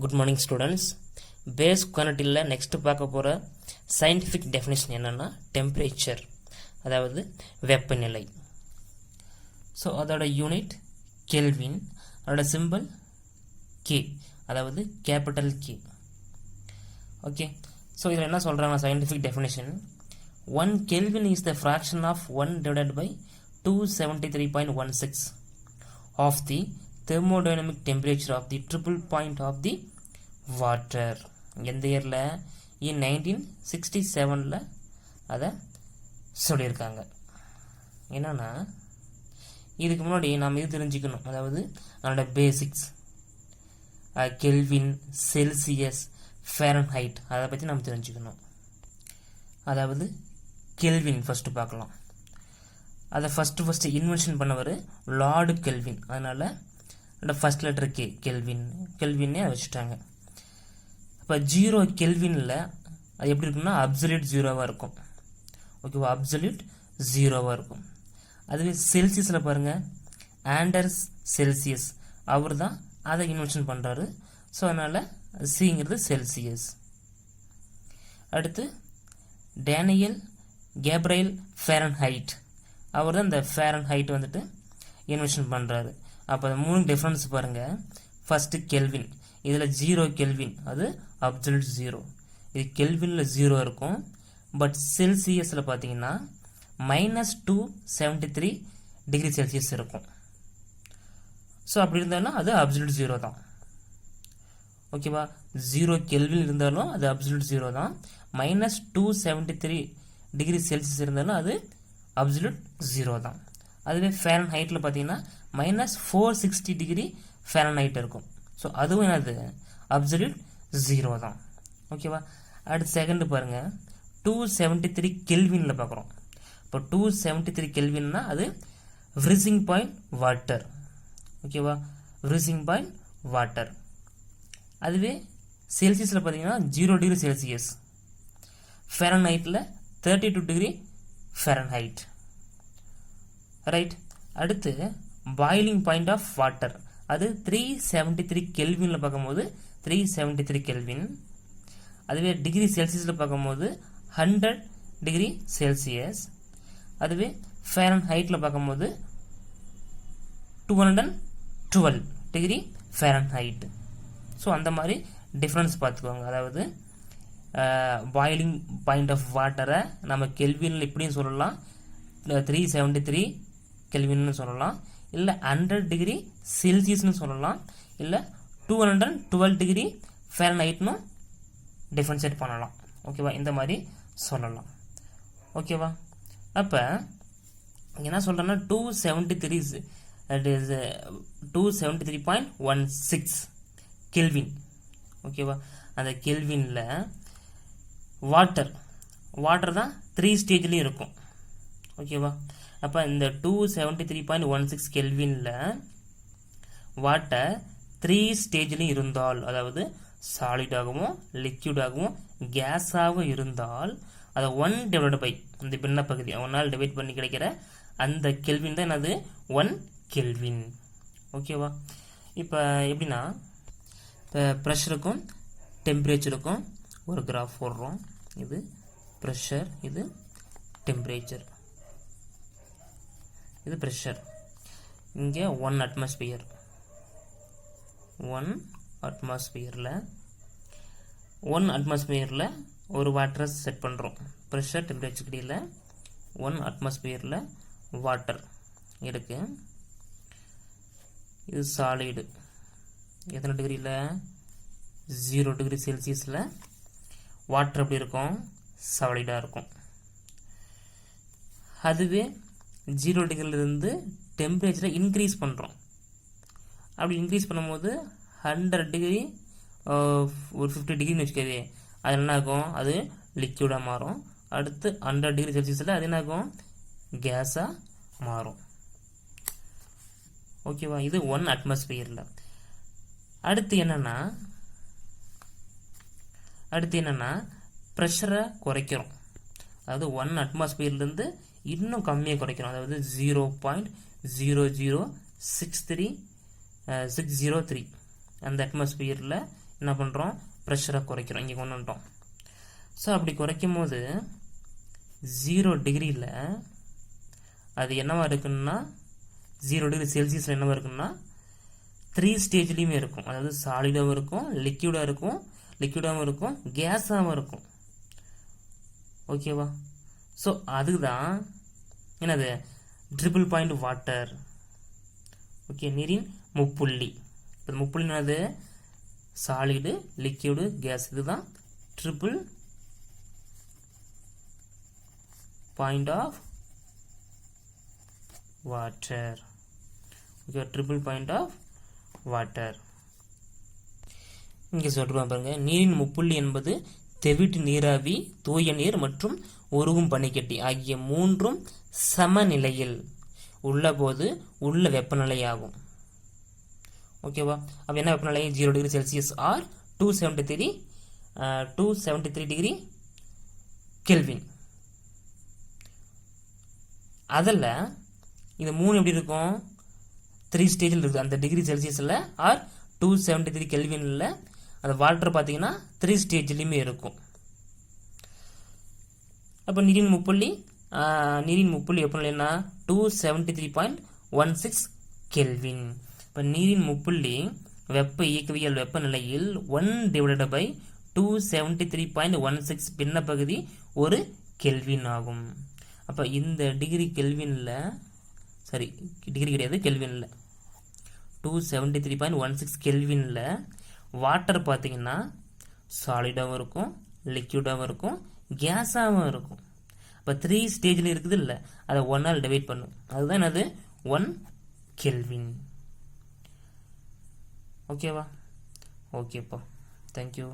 Good morning students. Base குவான்டிட்டியில் next பார்க்க போகிற சயின்டிஃபிக் டெஃபினேஷன் என்னென்னா டெம்பரேச்சர், அதாவது வெப்பநிலை. ஸோ அதோட யூனிட் கெல்வின், அதோட சிம்பிள் கே, அதாவது கேபிட்டல் கே. ஓகே, ஸோ இதில் என்ன சொல்கிறாங்க scientific definition, 1 Kelvin is the fraction of 1 divided by 273.16 of the thermodynamic temperature of the triple point of the water. எந்த இயரில்? in 1967 அதை சொல்லியிருக்காங்க. என்னன்னா இதுக்கு முன்னாடி நாம் இது தெரிஞ்சுக்கணும், அதாவது அதோட பேசிக்ஸ் கெல்வின், செல்சியஸ், ஃபேரன்ஹைட், அதை பற்றி நம்ம தெரிஞ்சுக்கணும். அதாவது கெல்வின் ஃபஸ்ட்டு பார்க்கலாம். அதை ஃபஸ்ட்டு இன்வென்ஷன் பண்ணவர் லார்டு கெல்வின். அதனால் அந்த ஃபஸ்ட் லெட்டர் கே, கெல்வின்னே வச்சுட்டாங்க. இப்போ 0 கெல்வினில் அது எப்படி இருக்குன்னா அப்சல்யூட் 0வாக இருக்கும். ஓகேவா, அப்சல்யூட் 0வாக இருக்கும். அதுவே செல்சியஸில் பாருங்கள், ஆண்டர்ஸ் செல்சியஸ், அவர் தான் அதை இன்வென்ஷன் பண்ணுறாரு. ஸோ அதனால் சிங்கிறது செல்சியஸ். அடுத்து டேனியல் கேப்ரையல் ஃபேரன்ஹைட், அவர் தான் இந்த ஃபேரன்ஹைட் வந்துட்டு இன்வென்ஷன் பண்ணுறாரு. அப்போ அந்த 3 டிஃப்ரென்ஸ் பாருங்கள். ஃபஸ்ட்டு கெல்வின், இதில் 0 கெல்வின், அது அப்சல்யூட் 0. இது கெல்வினில் 0 இருக்கும். பட் செல்சியஸில் பார்த்தீங்கன்னா -273 டிகிரி செல்சியஸ் இருக்கும். ஸோ அப்படி இருந்தாலும் அது அப்சல்யூட் 0 தான். ஓகேவா, 0 கெல்வின் இருந்தாலும் அது அப்சல்யூட் 0 தான். -273 டிகிரி செல்சியஸ் இருந்தாலும் அது அப்சல்யூட் 0 தான். அதுவே ஃபேரன்ஹைட்டில் பார்த்தீங்கன்னா -460 டிகிரி ஃபேரன்ஹைட் இருக்கும். ஸோ அதுவும் என்னது அப்சல்யூட் 0 தான். ஓகேவா, அடுத்து செகண்ட் பாருங்கள், 273 கெல்வினில் பார்க்குறோம். இப்போ 273 கெல்வின்னா அது ஃப்ரீசிங் பாயிண்ட் வாட்டர். ஓகேவா, ஃப்ரீசிங் பாயிண்ட் வாட்டர். அதுவே செல்சியஸில் பார்த்தீங்கன்னா 0 டிகிரி செல்சியஸ், ஃபேரன்ஹைட்டில் 32 டிகிரி ஃபேரன்ஹைட். ரைட். அடுத்து பாயிலிங் பாயிண்ட் ஆஃப் வாட்டர், அது 373 கெல்வினில் பார்க்கும்போது 373 கெல்வின். அதுவே டிகிரி செல்சியஸில் பார்க்கும்போது 100 டிகிரி செல்சியஸ். அதுவே ஃபேரன்ஹைட்டில் பார்க்கும்போது 212 டிகிரி ஃபேரன்ஹைட். ஸோ அந்த மாதிரி டிஃப்ரென்ஸ் பார்த்துக்கோங்க. அதாவது பாயிலிங் பாயிண்ட் ஆஃப் வாட்டரை நம்ம கெல்வினில் இப்படியும் சொல்லலாம், 373 கெல்வின்னு சொல்லலாம், இல்லை 100 டிகிரி செல்சியஸ்னு சொல்லலாம், இல்லை 212 டிகிரி ஃபேரன்ஹைட்னு டிஃப்ரென்ஷியேட் பண்ணலாம். ஓகேவா, இந்த மாதிரி சொல்லலாம். ஓகேவா, அப்போ என்ன சொல்கிறேன்னா 273.16 கெல்வின். ஓகேவா, அந்த கெல்வினில் வாட்டர் தான் 3 ஸ்டேஜ்லேயும் இருக்கும். ஓகேவா, அப்போ இந்த 273.16 கெல்வினில் வாட்டர் 3 ஸ்டேஜ்லேயும் இருந்தால், அதாவது சாலிடாகவும் லிக்யூடாகவும் கேஸாகவும் இருந்தால், அதை 1 டிவைட் பை இந்த பின்ன பகுதி 1ஆல் டிவைட் பண்ணி கிடைக்கிற அந்த கெல்வின் தான் என்னது 1 கெல்வின். ஓகேவா, இப்போ எப்படின்னா இப்போ ப்ரெஷருக்கும் டெம்பரேச்சருக்கும் ஒரு கிராஃப் போடுறோம். இது ப்ரெஷர், இது டெம்பரேச்சர், இது ப்ரெஷர். இங்கே 1 அட்மாஸ்பியர், 1 அட்மாஸ்பியரில் ஒரு வாட்டரை செட் பண்ணுறோம். ப்ரெஷர் டெம்பரேச்சர் இடையில் 1 அட்மாஸ்பியரில் வாட்டர் இருக்கு. இது சாலிடு, எத்தனை டிகிரியில்? 0 டிகிரி செல்சியஸில் வாட்டர் எப்படி இருக்கும்? சாலிடாக இருக்கும். அதுவே 0 டிகிரிலிருந்து டெம்பரேச்சரை இன்க்ரீஸ் பண்ணுறோம். அப்படி இன்க்ரீஸ் பண்ணும்போது 100 டிகிரி ஒரு 50 டிகிரின்னு வச்சுக்கவே, அது என்ன ஆகும்? அது லிக்யூடாக மாறும். அடுத்து 100 டிகிரி செல்சியஸில் அது என்ன ஆகும்? கேஸாக மாறும். ஓகேவா, இது 1 அட்மாஸ்பியரில். அடுத்து என்னன்னா ப்ரெஷரை குறைக்கிறோம். அதாவது 1 அட்மாஸ்பியர்லேருந்து இன்னும் கம்மியாக குறைக்கிறோம். அதாவது 0.00603 அந்த அட்மாஸ்பியரில் என்ன பண்ணுறோம், ப்ரெஷரை குறைக்கிறோம், இங்கே கொண்டு வந்துட்டோம். ஸோ அப்படி குறைக்கும் போது 0 டிகிரியில் அது என்னவா இருக்குன்னா 0 டிகிரி செல்சியஸில் என்னவா இருக்குன்னா 3 ஸ்டேஜ்லேயுமே இருக்கும். அதாவது சாலிடாகவும் இருக்கும், லிக்விடாகவும் இருக்கும், கேஸாகவும் இருக்கும். ஓகேவா? ஸோ அதுதான் என்னது ட்ரிபிள் பாயிண்ட் வாட்டர். ஓகே, நீரின் முப்புள்ளி. இப்போ முப்புள்ளி என்னது சாலிடு, லிக்விடு, கேஸ். இதுதான் triple point of water. Okay, triple point of water. இங்கே சொல்கிறோம் பாருங்க, நீரின் முப்புள்ளி என்பது தெவிட்டு நீராவி, தூய நீர் மற்றும் உருகும் பனிக்கட்டி ஆகிய மூன்றும் சமநிலையில் உள்ளபோது உள்ள வெப்பநிலையாகும். ஓகேவா? அப்போ என்ன வெப்பநிலை? 0 degree Celsius or 273 degree Kelvin. அதில் இந்த 3 எப்படி இருக்கும்? 3 ஸ்டேஜில் இருக்குது. அந்த டிகிரி செல்சியஸில் ஆர் 273 கெல்வினில் அந்த வாட்டர் பார்த்தீங்கன்னா 3 ஸ்டேஜ்லையுமே இருக்கும். அப்போ நீரின் முப்புள்ளி வெப்பநிலைன்னா 273.16 கெல்வின். இப்போ நீரின் முப்புள்ளி வெப்ப இயக்கவியல் வெப்பநிலையில் 1/273.16 பின்ன பகுதி ஒரு கெல்வின் ஆகும். அப்போ இந்த டிகிரி கெல்வினில், சரி டிகிரி கிடையாது, கெல்வினில் 273.16 கெல்வினில் வாட்டர் பார்த்தீங்கன்னா சாலிடாகவும் இருக்கும், லிக்விடாகவும் இருக்கும், கேஸாகவும் இருக்கும். இப்போ 3 ஸ்டேஜில் இருக்குது இல்லை, அதை 1 டிவைட் பண்ணும். அதுதான் என்னது 1 கெல்வின். ஓகேவா? ஓகேப்பா, தேங்க்யூ.